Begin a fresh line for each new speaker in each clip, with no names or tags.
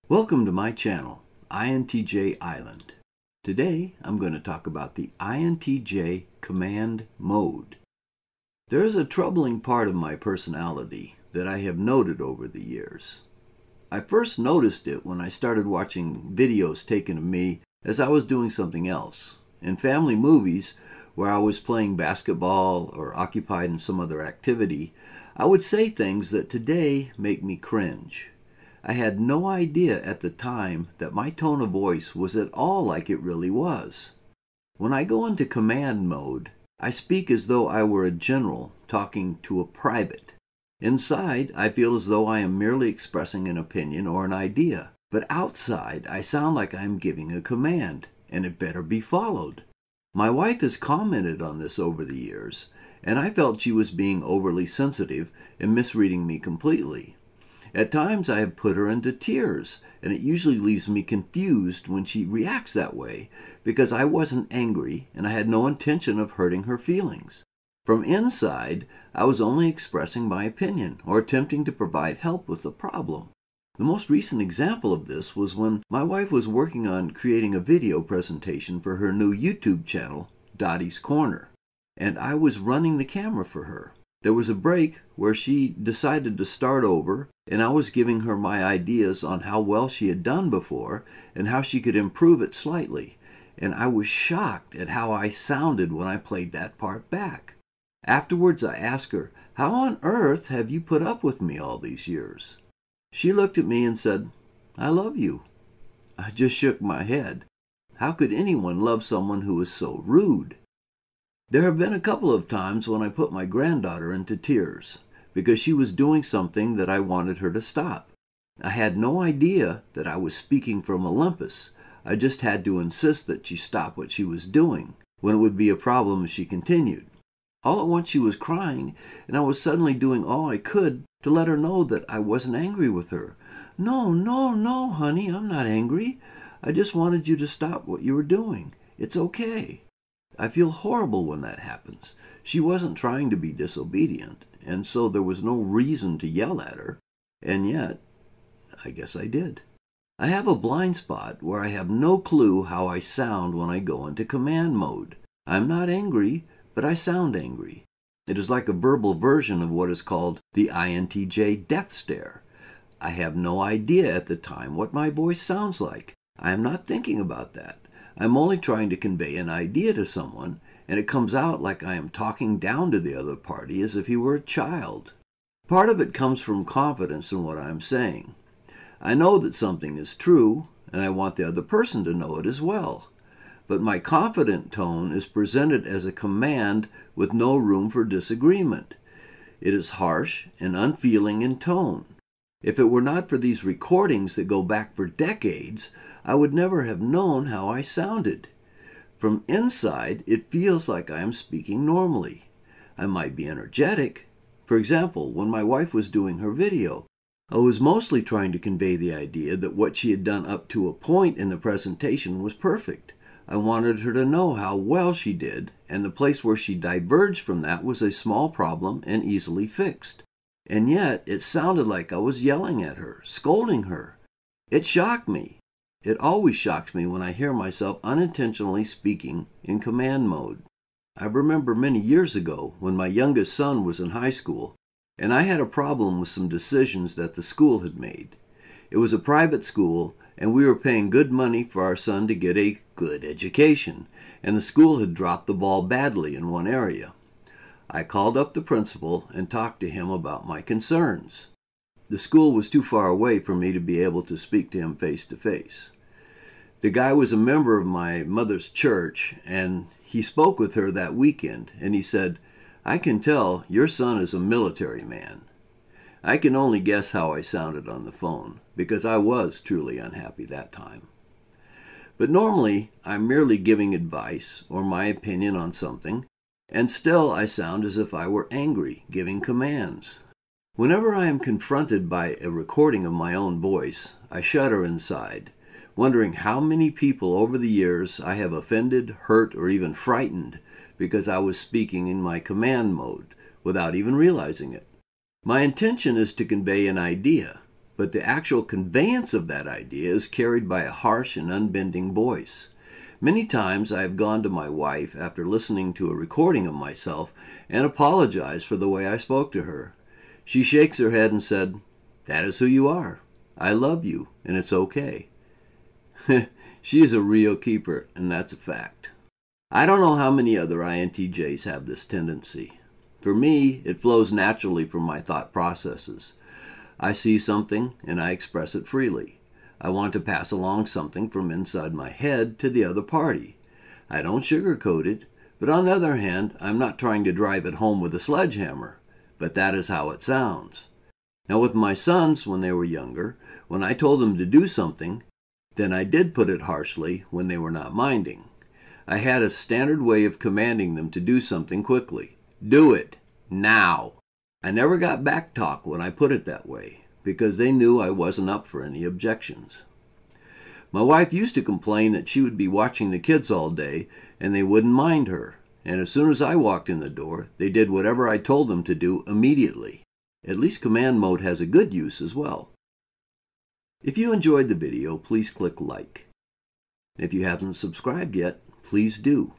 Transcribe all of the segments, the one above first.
Welcome to my channel, INTJ Island. Today I'm going to talk about the INTJ command mode. There is a troubling part of my personality that I have noted over the years. I first noticed it when I started watching videos taken of me as I was doing something else. In family movies, where I was playing basketball or occupied in some other activity, I would say things that today make me cringe. I had no idea at the time that my tone of voice was at all like it really was. When I go into command mode, I speak as though I were a general talking to a private. Inside, I feel as though I am merely expressing an opinion or an idea, but outside, I sound like I am giving a command, and it better be followed. My wife has commented on this over the years, and I felt she was being overly sensitive and misreading me completely. At times I have put her into tears, and it usually leaves me confused when she reacts that way, because I wasn't angry and I had no intention of hurting her feelings. From inside, I was only expressing my opinion or attempting to provide help with the problem. The most recent example of this was when my wife was working on creating a video presentation for her new YouTube channel, Dotti's Corner, and I was running the camera for her. There was a break where she decided to start over, and I was giving her my ideas on how well she had done before and how she could improve it slightly, and I was shocked at how I sounded when I played that part back. Afterwards, I asked her, "How on earth have you put up with me all these years?" She looked at me and said, "I love you." I just shook my head. How could anyone love someone who is so rude? There have been a couple of times when I put my granddaughter into tears because she was doing something that I wanted her to stop. I had no idea that I was speaking from Olympus. I just had to insist that she stop what she was doing, when it would be a problem if she continued. All at once she was crying, and I was suddenly doing all I could to let her know that I wasn't angry with her. No, honey, I'm not angry. I just wanted you to stop what you were doing. It's okay." I feel horrible when that happens. She wasn't trying to be disobedient, and so there was no reason to yell at her, and yet, I guess I did. I have a blind spot where I have no clue how I sound when I go into command mode. I'm not angry, but I sound angry. It is like a verbal version of what is called the INTJ death stare. I have no idea at the time what my voice sounds like. I am not thinking about that. I'm only trying to convey an idea to someone, and it comes out like I am talking down to the other party as if he were a child. Part of it comes from confidence in what I am saying. I know that something is true, and I want the other person to know it as well. But my confident tone is presented as a command with no room for disagreement. It is harsh and unfeeling in tone. If it were not for these recordings that go back for decades, I would never have known how I sounded. From inside, it feels like I am speaking normally. I might be energetic. For example, when my wife was doing her video, I was mostly trying to convey the idea that what she had done up to a point in the presentation was perfect. I wanted her to know how well she did, and the place where she diverged from that was a small problem and easily fixed. And yet, it sounded like I was yelling at her, scolding her. It shocked me. It always shocks me when I hear myself unintentionally speaking in command mode. I remember many years ago when my youngest son was in high school, and I had a problem with some decisions that the school had made. It was a private school, and we were paying good money for our son to get a good education, and the school had dropped the ball badly in one area. I called up the principal and talked to him about my concerns. The school was too far away for me to be able to speak to him face to face. The guy was a member of my mother's church, and he spoke with her that weekend, and he said, "I can tell your son is a military man." I can only guess how I sounded on the phone, because I was truly unhappy that time. But normally, I'm merely giving advice or my opinion on something, and still I sound as if I were angry, giving commands. Whenever I am confronted by a recording of my own voice, I shudder inside, wondering how many people over the years I have offended, hurt, or even frightened because I was speaking in my command mode without even realizing it. My intention is to convey an idea, but the actual conveyance of that idea is carried by a harsh and unbending voice. Many times I have gone to my wife after listening to a recording of myself and apologized for the way I spoke to her. She shakes her head and said, "That is who you are. I love you, and it's okay." She is a real keeper, and that's a fact. I don't know how many other INTJs have this tendency. For me, it flows naturally from my thought processes. I see something, and I express it freely. I want to pass along something from inside my head to the other party. I don't sugarcoat it, but on the other hand, I'm not trying to drive it home with a sledgehammer, but that is how it sounds. Now with my sons, when they were younger, when I told them to do something, then I did put it harshly when they were not minding. I had a standard way of commanding them to do something quickly. Do it, now. I never got back talk when I put it that way, because they knew I wasn't up for any objections. My wife used to complain that she would be watching the kids all day, and they wouldn't mind her. And as soon as I walked in the door, they did whatever I told them to do immediately. At least command mode has a good use as well. If you enjoyed the video, please click like. If you haven't subscribed yet, please do.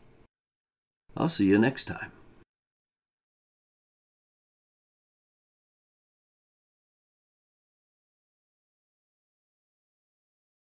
I'll see you next time.